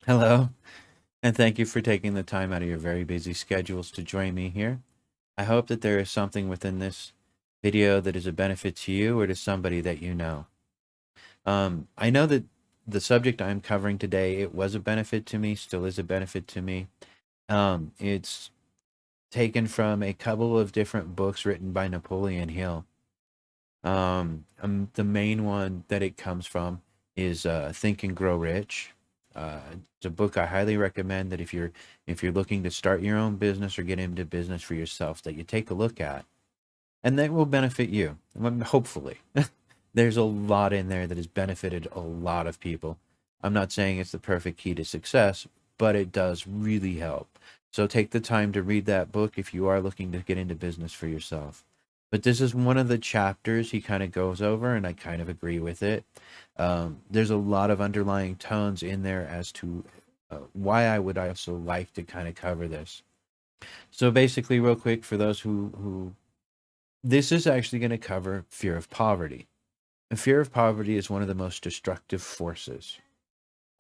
Hello, and thank you for taking the time out of your very busy schedules to join me here. I hope that there is something within this video that is a benefit to you or to somebody that you know. I know that the subject I'm covering today, it was a benefit to me, still is a benefit to me. It's taken from a couple of different books written by Napoleon Hill. The main one that it comes from is Think and Grow Rich. It's a book I highly recommend that if you're looking to start your own business or get into business for yourself, that you take a look at, and that will benefit you. Hopefully, there's a lot in there that has benefited a lot of people. I'm not saying it's the perfect key to success, but it does really help. So take the time to read that book if you are looking to get into business for yourself. But this is one of the chapters he kind of goes over, and I kind of agree with it. There's a lot of underlying tones in there as to why I would also like to kind of cover this. So basically, real quick, for those who this is actually going to cover fear of poverty. And fear of poverty is one of the most destructive forces.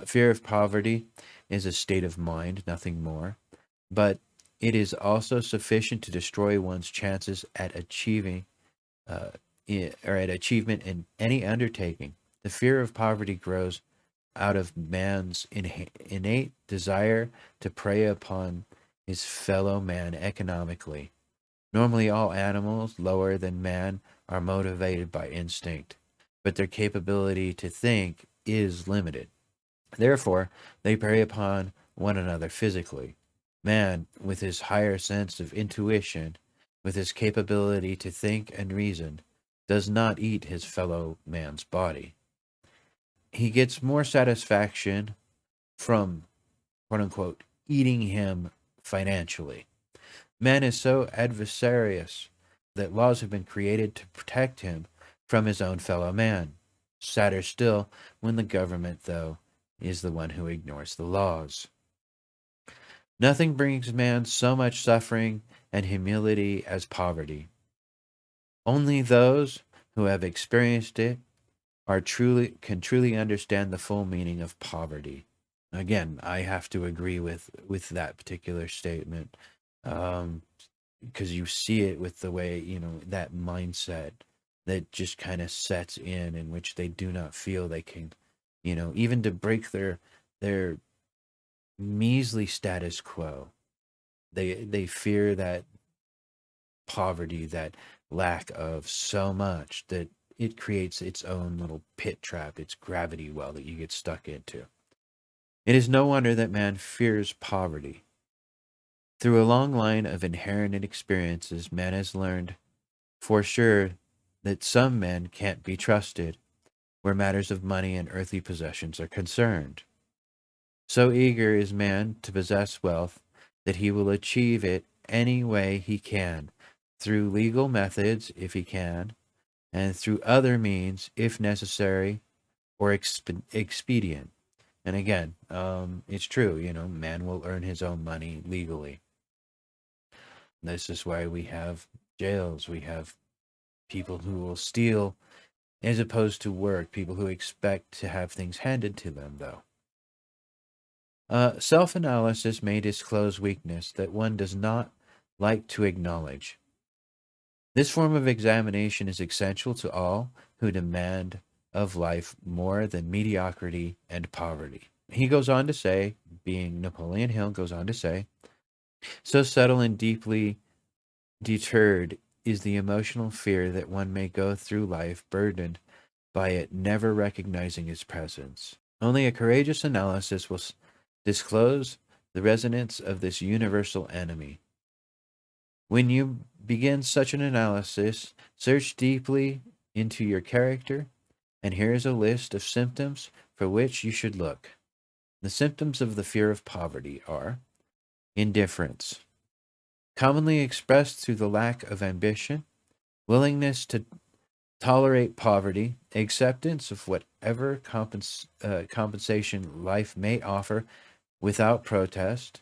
Fear of poverty is a state of mind, nothing more, but it is also sufficient to destroy one's chances at achieving uh, or at achievement in any undertaking. The fear of poverty grows out of man's innate desire to prey upon his fellow man economically. Normally, all animals lower than man are motivated by instinct, but their capability to think is limited. Therefore, they prey upon one another physically. Man, with his higher sense of intuition, with his capability to think and reason, does not eat his fellow man's body. He gets more satisfaction from, quote unquote, eating him financially. Man is so adversarious that laws have been created to protect him from his own fellow man. Sadder still when the government, though, is the one who ignores the laws. Nothing brings man so much suffering and humility as poverty. Only those who have experienced it can truly understand the full meaning of poverty. Again, I have to agree with that particular statement. Um, because you see it with the way, that mindset that just kind of sets in which they do not feel they can, even to break their measly status quo. They fear that poverty, that lack of so much that it creates its own little pit trap, its gravity well that you get stuck into. It is no wonder that man fears poverty. Through a long line of inherited experiences, man has learned for sure that some men can't be trusted where matters of money and earthly possessions are concerned. So eager is man to possess wealth that he will achieve it any way he can, through legal methods if he can, and through other means if necessary or expedient. And again, it's true, man will earn his own money legally. This is why we have jails, we have people who will steal as opposed to work, people who expect to have things handed to them, though. Self analysis may disclose weakness that one does not like to acknowledge. This form of examination is essential to all who demand of life more than mediocrity and poverty. He goes on to say, being Napoleon Hill, goes on to say, so subtle and deeply deterred is the emotional fear that one may go through life burdened by it never recognizing its presence. Only a courageous analysis will disclose the resonance of this universal enemy. When you begin such an analysis, search deeply into your character, and here is a list of symptoms for which you should look. The symptoms of the fear of poverty are indifference, commonly expressed through the lack of ambition, willingness to tolerate poverty, acceptance of whatever compensation life may offer without protest,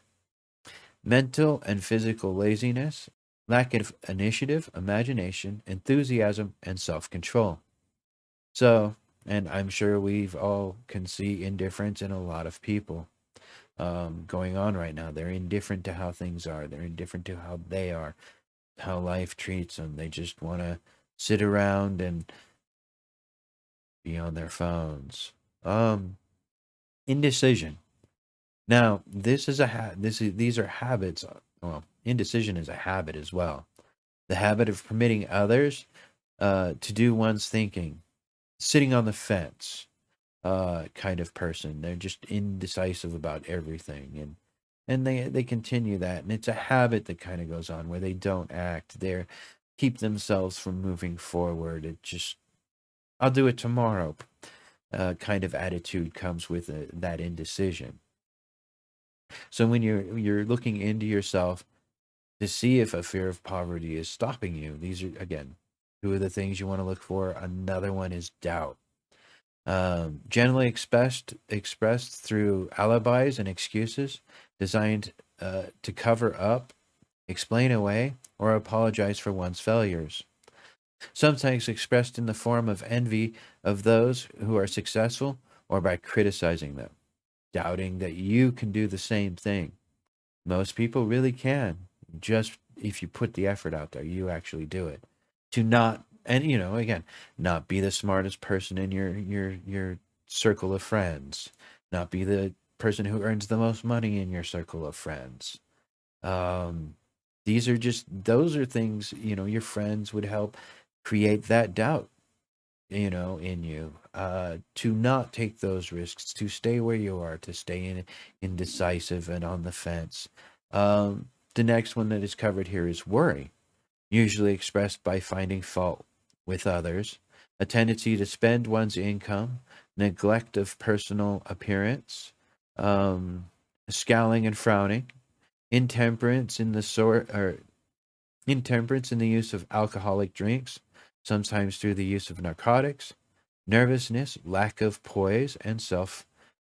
mental and physical laziness, lack of initiative, imagination, enthusiasm, and self control. So, and I'm sure we've all can see indifference in a lot of people. going on right now. They're indifferent to how things are. They're indifferent to how they are, how life treats them. They just want to sit around and be on their phones. Indecision. Now, this is these are habits. Well, indecision is a habit as well. The habit of permitting others to do one's thinking, sitting on the fence, kind of person. They're just indecisive about everything, and they continue that, and it's a habit that kind of goes on where they don't act. They keep themselves from moving forward. It just, I'll do it tomorrow. Kind of attitude comes with that indecision. So when you're looking into yourself to see if a fear of poverty is stopping you, these are again two of the things you want to look for. Another one is doubt. Generally expressed through alibis and excuses designed to cover up, explain away, or apologize for one's failures. Sometimes expressed in the form of envy of those who are successful or by criticizing them, doubting that you can do the same thing. Most people really can. Just if you put the effort out there, you actually do it. To not, and again, not be the smartest person in your circle of friends, not be the person who earns the most money in your circle of friends. Um, those are things, your friends would help create that doubt, in you, to not take those risks, to stay where you are, to stay indecisive and on the fence. The next one that is covered here is worry, usually expressed by finding fault with others, a tendency to spend one's income, neglect of personal appearance, um, scowling and frowning, intemperance in the sort or intemperance in the use of alcoholic drinks, sometimes through the use of narcotics, nervousness, lack of poise, and self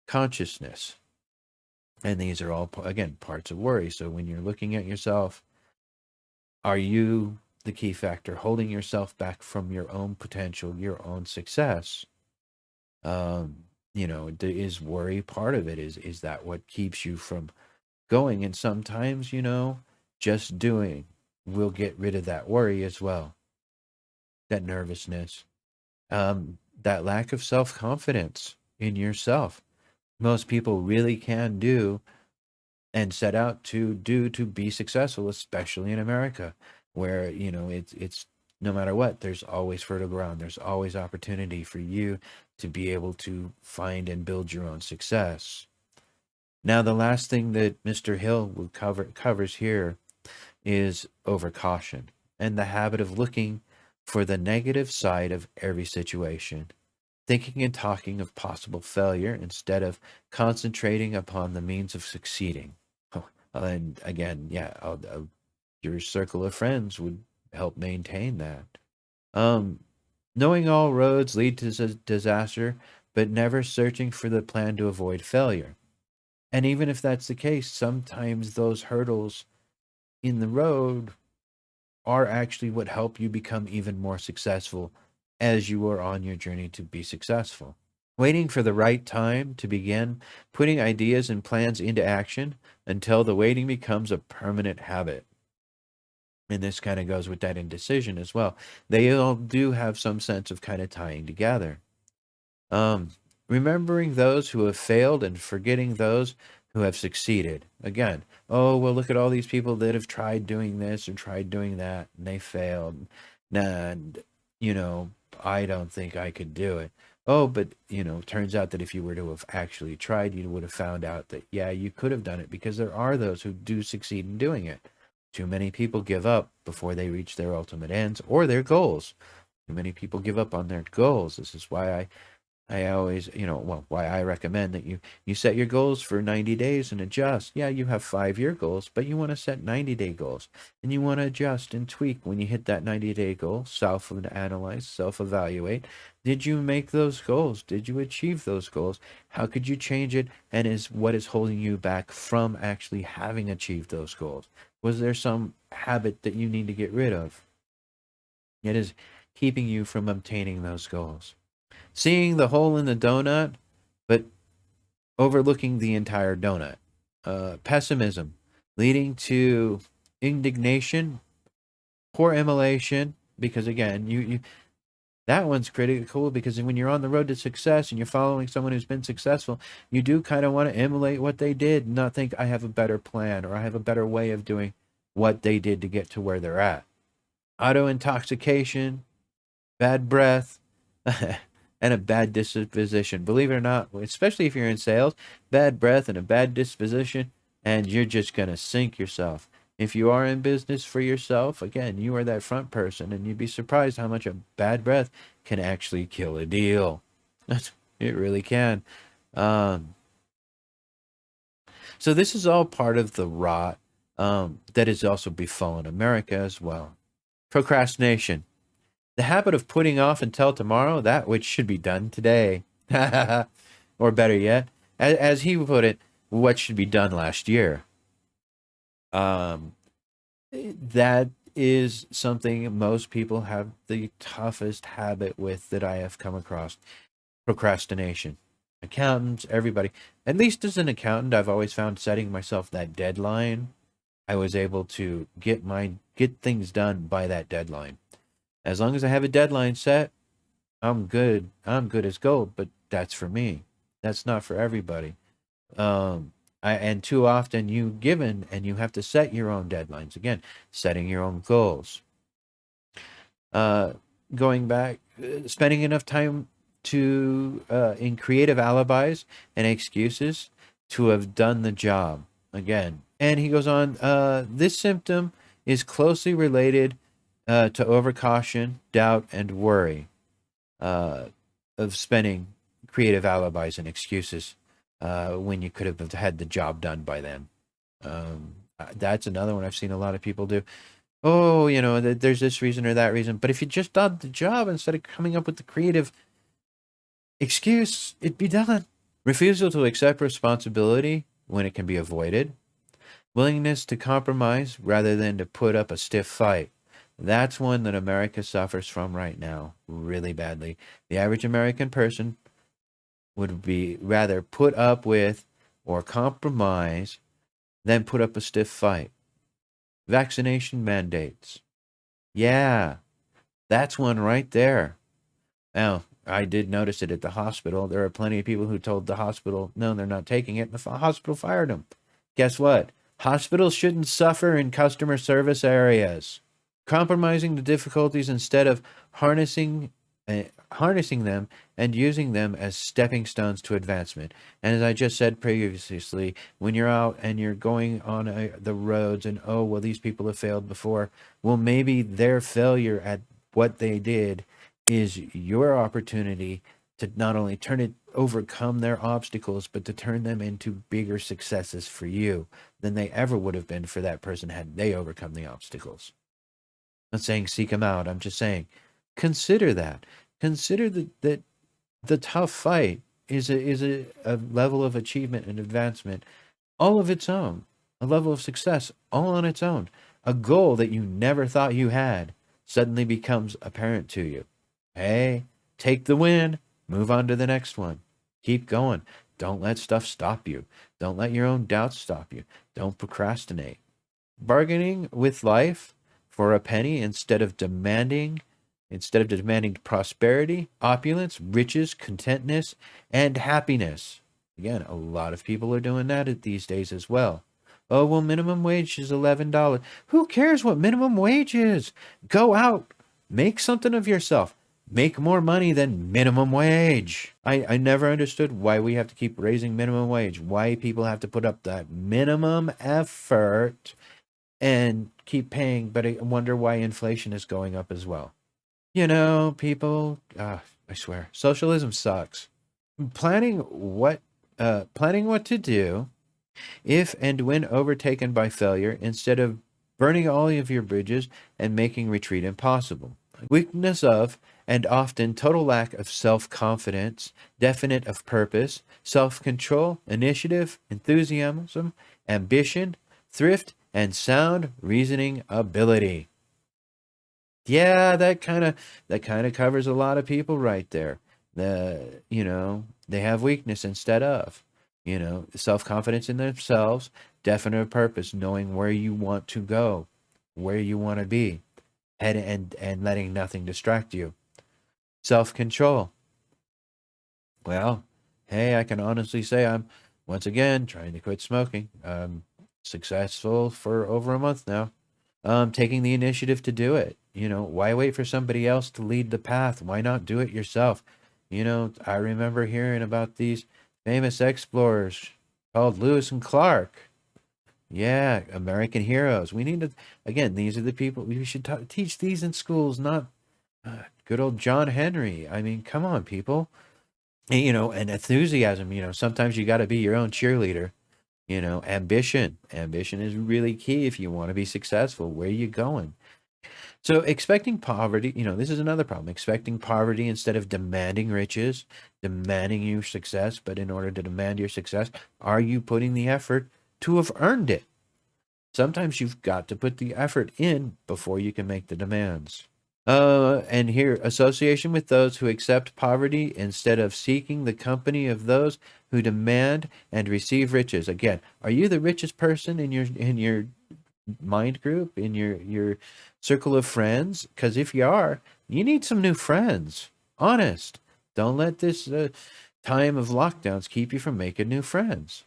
consciousness. And these are all, again, parts of worry. So when you're looking at yourself, are you the key factor holding yourself back from your own potential, your own success? Is worry part of it? Is that what keeps you from going? And sometimes, just doing will get rid of that worry as well, that nervousness, that lack of self confidence in yourself. Most people really can do and set out to do to be successful, especially in America, where it's no matter what, there's always fertile ground. There's always opportunity for you to be able to find and build your own success. Now, the last thing that Mr. Hill will covers here is overcaution and the habit of looking for the negative side of every situation, thinking and talking of possible failure instead of concentrating upon the means of succeeding. And again, yeah, your circle of friends would help maintain that. Um, Knowing all roads lead to disaster, but never searching for the plan to avoid failure. And even if that's the case, sometimes those hurdles in the road are actually what help you become even more successful as you are on your journey to be successful. Waiting for the right time to begin putting ideas and plans into action until the waiting becomes a permanent habit. And this kind of goes with that indecision as well. They all do have some sense of kind of tying together. Um, Remembering those who have failed and forgetting those who have succeeded. Again, oh, well, look at all these people that have tried doing this or tried doing that and they failed. And, I don't think I could do it. Oh, but, turns out that if you were to have actually tried, you would have found out that, yeah, you could have done it because there are those who do succeed in doing it. Too many people give up before they reach their ultimate ends or their goals. Too many people give up on their goals. This is why I always, why I recommend that you set your goals for 90 days and adjust. Yeah, you have 5-year goals, but you want to set 90-day goals. And you want to adjust and tweak when you hit that 90-day goal, self-analyze, self-evaluate. Did you make those goals? Did you achieve those goals? How could you change it? And what is holding you back from actually having achieved those goals? Was there some habit that you need to get rid of? It is keeping you from obtaining those goals. Seeing the hole in the donut, but overlooking the entire donut. pessimism, leading to indignation, poor emulation, because again, you that one's critical because when you're on the road to success and you're following someone who's been successful, you do kind of want to emulate what they did and not think I have a better plan or I have a better way of doing what they did to get to where they're at. Auto intoxication, bad breath, and a bad disposition. Believe it or not, especially if you're in sales, bad breath and a bad disposition, and you're just going to sink yourself. If you are in business for yourself, again, you are that front person, and you'd be surprised how much a bad breath can actually kill a deal. It really can. Um, so this is all part of the rot that has also befallen America as well. Procrastination. The habit of putting off until tomorrow that which should be done today. Or better yet, as he put it, what should be done last year. Um, that is something most people have the toughest habit with that I have come across. Procrastination. Accountants, everybody. At least as an accountant, I've always found setting myself that deadline, I was able to get things done by that deadline. As long as I have a deadline set, I'm good. I'm good as gold, but that's for me. That's not for everybody. And too often you given and you have to set your own deadlines. Again, setting your own goals. Uh, Going back, spending enough time to in creative alibis and excuses to have done the job. Again, and he goes on. This symptom is closely related to overcaution, doubt, and worry uh, of spending creative alibis and excuses when you could have had the job done by then. That's another one I've seen a lot of people do. Oh, there's this reason or that reason. But if you just done the job instead of coming up with the creative excuse, it'd be done. Refusal to accept responsibility when it can be avoided. Willingness to compromise rather than to put up a stiff fight. That's one that America suffers from right now really badly. The average American person would be rather put up with or compromise than put up a stiff fight. Vaccination mandates. Yeah, that's one right there. Now, I did notice it at the hospital. There are plenty of people who told the hospital, no, they're not taking it. And the hospital fired them. Guess what? Hospitals shouldn't suffer in customer service areas. Compromising the difficulties instead of harnessing them and using them as stepping stones to advancement. And as I just said previously, when you're out and you're going on the roads and, oh, well, these people have failed before. Well, maybe their failure at what they did is your opportunity to not only overcome their obstacles, but to turn them into bigger successes for you than they ever would have been for that person had they overcome the obstacles. I'm not saying seek them out. I'm just saying consider that. Consider that the tough fight is a level of achievement and advancement all of its own, a level of success all on its own. A goal that you never thought you had suddenly becomes apparent to you. Hey, take the win, move on to the next one. Keep going. Don't let stuff stop you. Don't let your own doubts stop you. Don't procrastinate. Bargaining with life for a penny instead of demanding prosperity, opulence, riches, contentness, and happiness. Again, a lot of people are doing that these days as well. Oh, well, minimum wage is $11. Who cares what minimum wage is? Go out, make something of yourself. Make more money than minimum wage. I never understood why we have to keep raising minimum wage, why people have to put up that minimum effort and keep paying, but I wonder why inflation is going up as well. People, I swear, socialism sucks. Planning what to do if and when overtaken by failure instead of burning all of your bridges and making retreat impossible. Weakness of and often total lack of self-confidence, definite of purpose, self-control, initiative, enthusiasm, ambition, thrift, and sound reasoning ability. Yeah, that kind of covers a lot of people right there. They have weakness instead of. You know, self-confidence in themselves, definite purpose, knowing where you want to go, where you want to be, and letting nothing distract you. Self-control. Well, hey, I can honestly say I'm once again trying to quit smoking. Successful for over a month now. Taking the initiative to do it. You know, why wait for somebody else to lead the path? Why not do it yourself? You know, I remember hearing about these famous explorers called Lewis and Clark. Yeah, American heroes. We need to, again, these are the people we should teach these in schools, not good old John Henry. I mean, come on, people. And, you know, and enthusiasm, you know, sometimes you got to be your own cheerleader. You know, ambition is really key if you want to be successful. Where are you going? So expecting poverty, you know, this is another problem. Expecting poverty instead of demanding riches, demanding your success. But in order to demand your success, are you putting the effort to have earned it? Sometimes you've got to put the effort in before you can make the demands. And here, association with those who accept poverty instead of seeking the company of those who demand and receive riches. Again, are you the richest person in your mind group, in your circle of friends? Because if you are, you need some new friends. Honest. Don't let this time of lockdowns keep you from making new friends.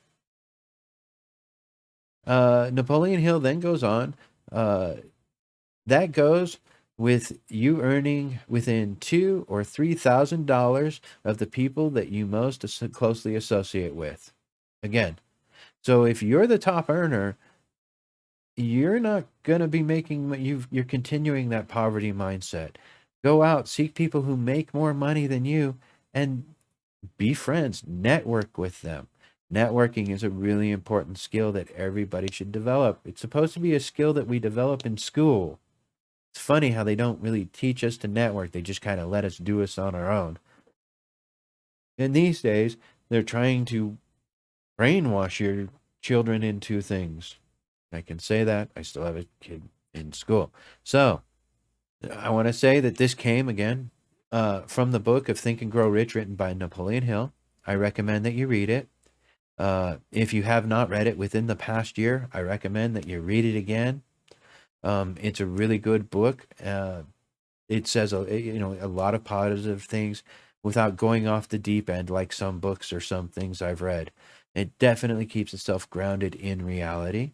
Napoleon Hill then goes on. That goes with you earning within $2,000 or $3,000 of the people that you most closely associate with. Again, so if you're the top earner, you're not going to be making you're continuing that poverty mindset. Go out, seek people who make more money than you, and be friends, network with them. Networking is a really important skill that everybody should develop. It's supposed to be a skill that we develop in school. It's funny how they don't really teach us to network. They just kind of let us do us on our own. And these days, they're trying to brainwash your children into things. I can say that. I still have a kid in school. So I want to say that this came again from the book of Think and Grow Rich, written by Napoleon Hill. I recommend that you read it. If you have not read it within the past year, I recommend that you read it again. It's a really good book. It says a lot of positive things without going off the deep end like some books or some things I've read. It definitely keeps itself grounded in reality.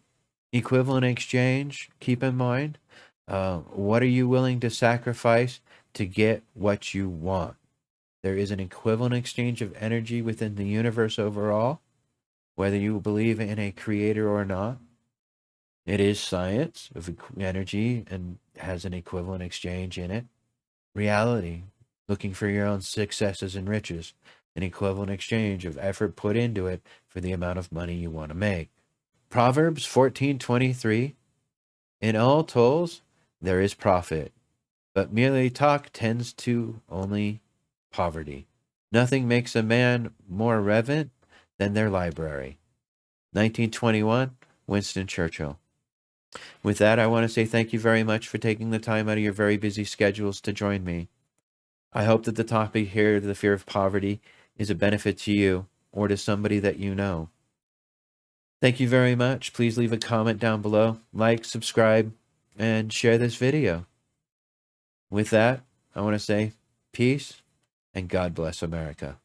Equivalent exchange, keep in mind. What are you willing to sacrifice to get what you want? There is an equivalent exchange of energy within the universe overall, whether you believe in a creator or not. It is science of energy and has an equivalent exchange in it. Reality, looking for your own successes and riches, an equivalent exchange of effort put into it for the amount of money you want to make. Proverbs 14:23, in all tolls there is profit, but merely talk tends to only poverty. Nothing makes a man more reverent than their library. 1921, Winston Churchill. With that, I want to say thank you very much for taking the time out of your very busy schedules to join me. I hope that the topic here, the fear of poverty, is a benefit to you or to somebody that you know. Thank you very much. Please leave a comment down below, like, subscribe, and share this video. With that, I want to say peace and God bless America.